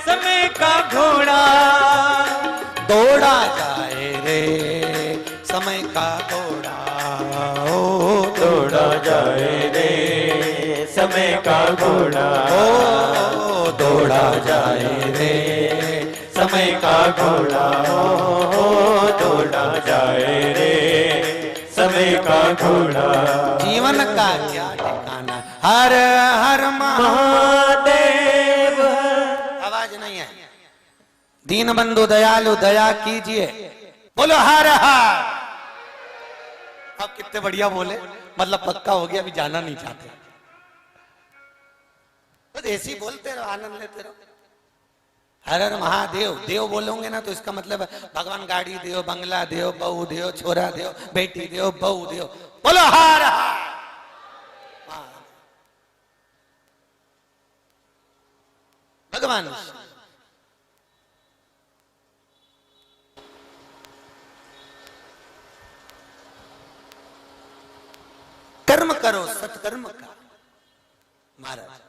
समय का घोड़ा। दौड़ा जाए रे समय का घोड़ा। ओ दौड़ा जाए रे समय का घोड़ा। ओ दौड़ा जाए रे समय का घोड़ा। ओ दौड़ा जाए रे समय का घोड़ा। जीवन का क्या ठिकाना। हर हर महादेव। आवाज नहीं है। दीन बंधु दयालु दया कीजिए। बोलो हर हर। अब कितने बढ़िया बोले, मतलब पक्का हो गया, अभी जाना नहीं चाहते। तो ऐसे ही बोलते रहो, आनंद लेते रहो। हर हर महादेव। देव बोलोगे ना तो इसका मतलब है भगवान गाड़ी देव, बंगला देव, बहू देव, छोरा देव, बेटी देव, बहू देव। बोलो हर हर। भगवान कर्म करो सत्कर्म का। महाराज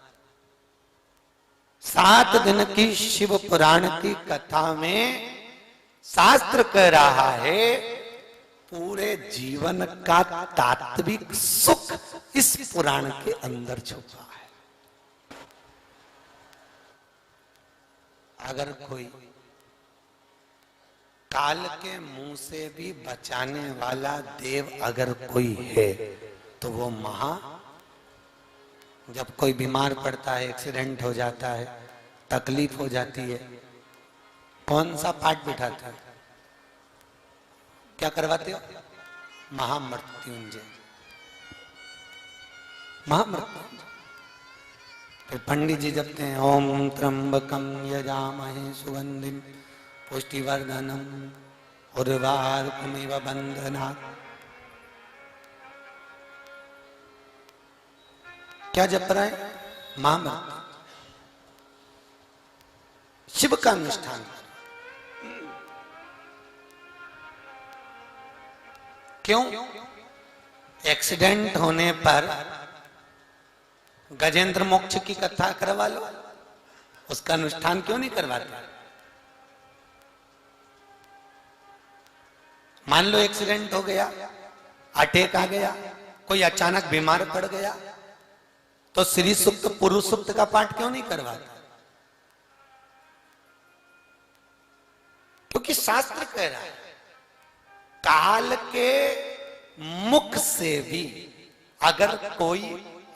7 दिन की शिव पुराण की कथा में शास्त्र कह रहा है पूरे जीवन का तात्विक सुख इस पुराण के अंदर छुपा है। अगर कोई काल के मुंह से भी बचाने वाला देव अगर कोई है तो वो जब कोई बीमार पड़ता है, एक्सीडेंट हो जाता है, तकलीफ हो जाती है, कौन सा पाठ बिठाता है? क्या करवाते हो? महामृत्युंजय। महामृत्युंजय। फिर पंडित जी जपते हैं ओम त्र्यंबकम यजामहे सुगंधिम पुष्टिवर्धनम उर्वारुकमिव बंधनात्। क्या जप रहा है? महामृत्यु। शिव का अनुष्ठान। क्यों? एक्सीडेंट होने पर गजेंद्र मोक्ष की कथा करवा लो, उसका अनुष्ठान क्यों नहीं करवाते? मान लो एक्सीडेंट हो गया, अटैक आ गया, कोई अचानक बीमार पड़ गया, तो श्री सूक्त पुरुष सूक्त का पाठ क्यों नहीं करवाता? क्योंकि शास्त्र कह रहा है काल के मुख से भी अगर कोई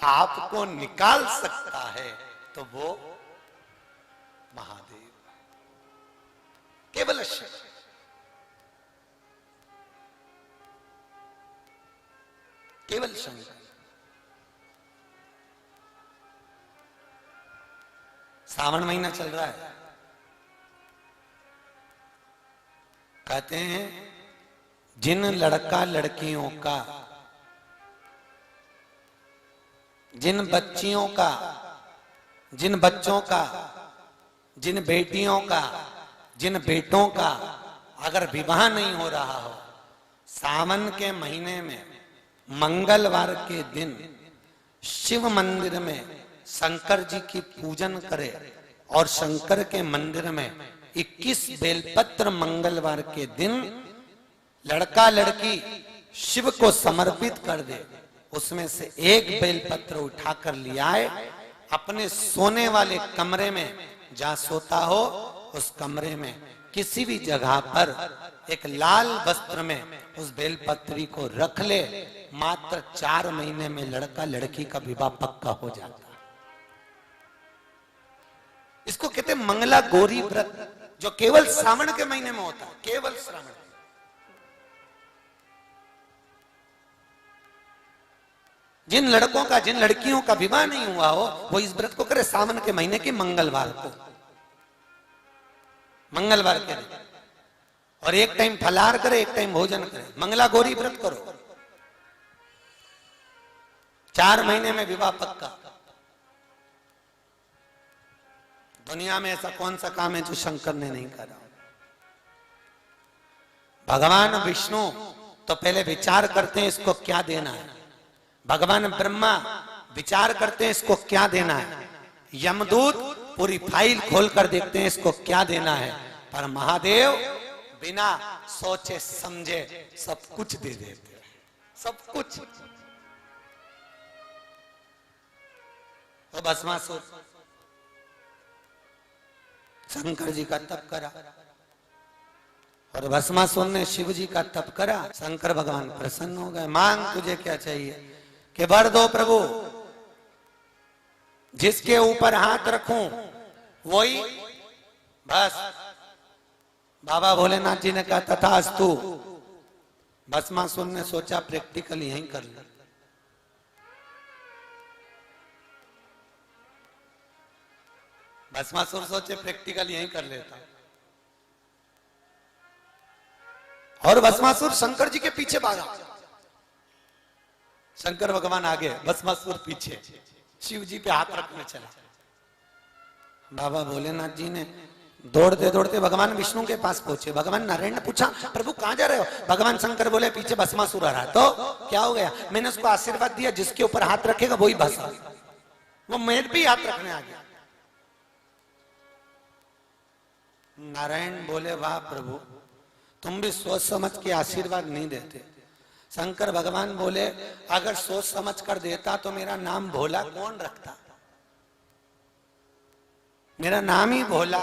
आपको निकाल सकता है तो वो महादेव, केवल शिव। केवल शंकर। सावन महीना चल रहा है, कहते हैं जिन लड़का लड़कियों का, जिन बच्चियों का, जिन बच्चों का, जिन बेटियों का, जिन बेटों का अगर विवाह नहीं हो रहा हो, सावन के महीने में मंगलवार के दिन शिव मंदिर में शंकर जी की पूजन करे और शंकर के मंदिर में 21 बेलपत्र मंगलवार के दिन लड़का लड़की शिव को समर्पित कर दे, उसमें से एक बेलपत्र उठाकर ले आए, अपने सोने वाले कमरे में जहां सोता हो उस कमरे में किसी भी जगह पर एक लाल वस्त्र में उस बेलपत्री को रख ले, मात्र 4 महीने में लड़का लड़की का विवाह पक्का हो जाता। इसको कहते हैं मंगला गौरी व्रत, जो केवल श्रावण के महीने में होता है, केवल श्रावण। जिन लड़कों का, जिन लड़कियों का विवाह नहीं हुआ हो वो इस व्रत को करे सावन के महीने के मंगलवार को, मंगलवार के दिन, और एक टाइम फलाहार करे, एक टाइम भोजन करे, मंगला गौरी व्रत करो, 4 महीने में विवाह पक्का। दुनिया में ऐसा कौन सा काम है जो शंकर ने नहीं करा? भगवान विष्णु तो पहले विचार करते हैं इसको क्या देना है, भगवान ब्रह्मा विचार करते हैं इसको क्या देना है, यमदूत पूरी फाइल खोलकर देखते हैं इसको क्या देना है, पर महादेव बिना सोचे समझे सब कुछ दे देते हैं, सब कुछ। तो भस्मासुर शंकर जी का तप करा और भस्मासुर ने शिव जी का तप करा। शंकर भगवान प्रसन्न हो गए, मांग तुझे क्या चाहिए? कि वर दो प्रभु, जिसके ऊपर हाथ रखूं वही बस। बाबा भोलेनाथ जी ने कहा तथास्तु। भस्मासुर ने सोचा प्रैक्टिकल यहीं कर ले, भस्मासुर सोचे प्रैक्टिकल यहीं कर लेता, और भस्मासुर शंकर जी के पीछे भागा। शंकर भगवान आगे, भस्मासुर पीछे, शिव जी पे हाथ रखने चला। बाबा भोलेनाथ जी ने दौड़ते दौड़ते भगवान विष्णु के पास पहुंचे। भगवान नारायण ने पूछा प्रभु कहां जा रहे हो? भगवान शंकर बोले पीछे भस्मासुर आ रहा है। तो क्या हो गया? मैंने उसको आशीर्वाद दिया जिसके ऊपर हाथ रखेगा वही भस्म। वो मेरे भी हाथ रखने आ गया। नारायण बोले वाह प्रभु, तुम भी सोच समझ के आशीर्वाद नहीं देते। शंकर भगवान बोले अगर सोच समझ कर देता तो मेरा नाम भोला कौन रखता? मेरा नाम ही भोला।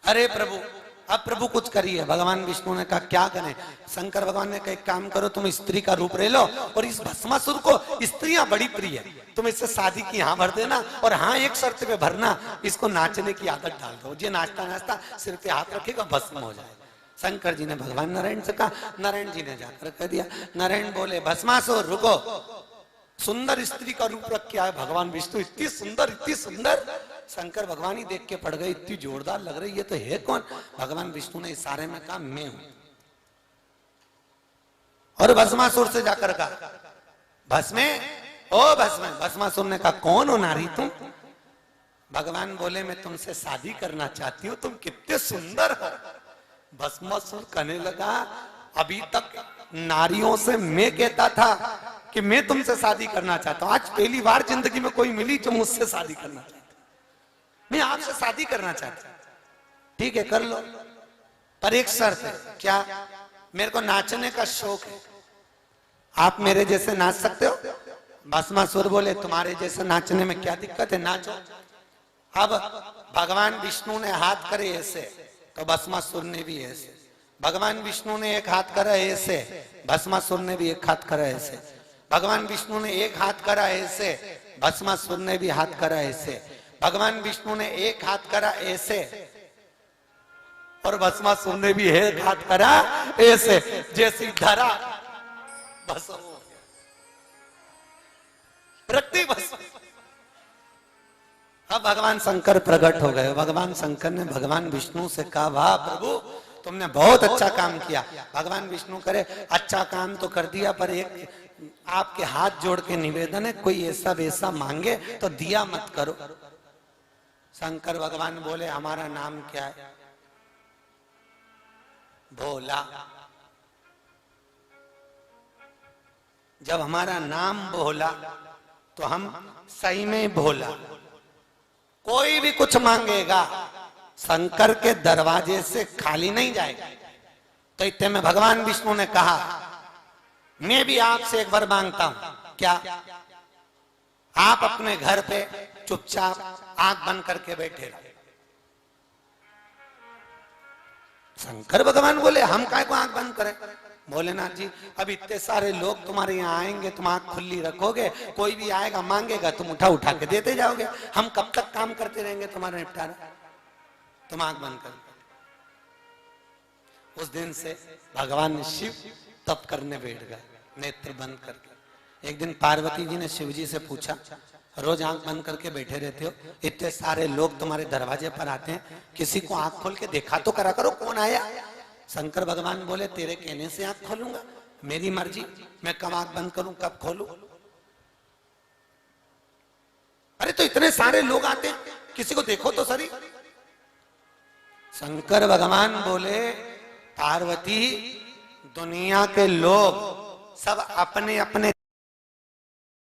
अरे प्रभु, अब प्रभु कुछ करिए। भगवान विष्णु ने कहा क्या करें? शंकर भगवान ने कहा एक काम करो, तुम स्त्री का रूप ले लो और इस भस्मासुर को, स्त्रियां बड़ी प्रिय है, तुम इससे शादी की हाँ भर देना, और हाँ एक शर्त पे भरना, इसको नाचने की आदत डाल दो। ये नाचता नाचता सिर पे हाथ रखेगा भस्म हो जाए। शंकर जी ने भगवान नारायण से कहा, नारायण जी ने जाकर कह दिया। नारायण बोले भस्मासुर रुको, सुंदर स्त्री का रूप रख के आए भगवान विष्णु, इतनी सुंदर इतनी सुंदर। शंकर भगवान ही देख के पड़ गए, इतनी जोरदार लग रही है तो है कौन? भगवान विष्णु ने इशारे में कहा मैं हूं। और भस्मासुर से जाकर कहा भस्मे, ओ भस्मे। भस्मासुर ने कहा कौन हो नारी तुम? भगवान बोले मैं तुमसे शादी करना चाहती हूँ, तुम कितने सुंदर हो। भस्मासुर कहने लगा अभी तक नारियों से मैं कहता था कि मैं तुमसे शादी करना चाहता हूं, आज पहली बार जिंदगी में कोई मिली जो मुझसे शादी करना चाहती, मैं आपसे शादी करना चाहता हूं। ठीक है कर लो, पर एक शर्त है। क्या? मेरे को नाचने का शौक है, आप मेरे जैसे नाच सकते हो? भस्मासुर बोले तुम्हारे जैसे नाचने में क्या दिक्कत है, नाचो। अब भगवान विष्णु ने हाथ करे ऐसे तो भस्मासुर ने भी ऐसे, भगवान विष्णु ने एक हाथ करा ऐसे, भस्मासुर ने भी एक हाथ करा ऐसे, भगवान विष्णु ने एक हाथ करा ऐसे, भस्मासुर ने भी हाथ करा ऐसे, भगवान विष्णु ने एक हाथ करा ऐसे और भस्मासुर ने भी एक हाथ करा ऐसे, जैसी धरा भस्म हो गया, प्रति भस्म। अब भगवान शंकर प्रकट हो गए। भगवान शंकर ने भगवान विष्णु से कहा, वाह प्रभु तुमने बहुत अच्छा काम किया। भगवान विष्णु करे, अच्छा काम तो कर दिया, पर एक आपके हाथ जोड़ के निवेदन है, कोई ऐसा वैसा मांगे तो दिया मत करो। शंकर भगवान बोले, हमारा नाम क्या है? भोला। जब हमारा नाम भोला तो हम सही में भोला। कोई भी कुछ मांगेगा शंकर के दरवाजे से खाली नहीं जाएगा। तो इतने में भगवान विष्णु ने कहा, मैं भी आपसे एक बार मांगता हूं। क्या? आप अपने घर पे चुपचाप आंख बंद करके बैठे रहो। शंकर भगवान बोले, हम काय को आंख बंद करें? भोलेनाथ जी, अब इतने सारे लोग तुम्हारे यहाँ आएंगे, तुम आंख खुली रखोगे, कोई भी आएगा मांगेगा, तुम उठा उठा के देते जाओगे, हम कब तक काम करते रहेंगे तुम्हारा निपटारा? तुम आंख बंद कर। उस दिन से भगवान शिव तप करने बैठ गए, नेत्र बंद करके। एक दिन पार्वती जी ने शिव जी से पूछा, रोज आंख बंद करके बैठे रहते हो, इतने सारे लोग तुम्हारे दरवाजे पर आते हैं, किसी को आंख खोल के देखा तो करा करो कौन आया। शंकर भगवान बोले, तेरे कहने से आंख खोलूंगा, मेरी मर्जी, मैं कब आंख बंद करूं कब खोलूं। अरे तो इतने सारे लोग आते हैं, किसी को देखो तो सही। शंकर भगवान बोले, पार्वती दुनिया के लोग सब अपने अपने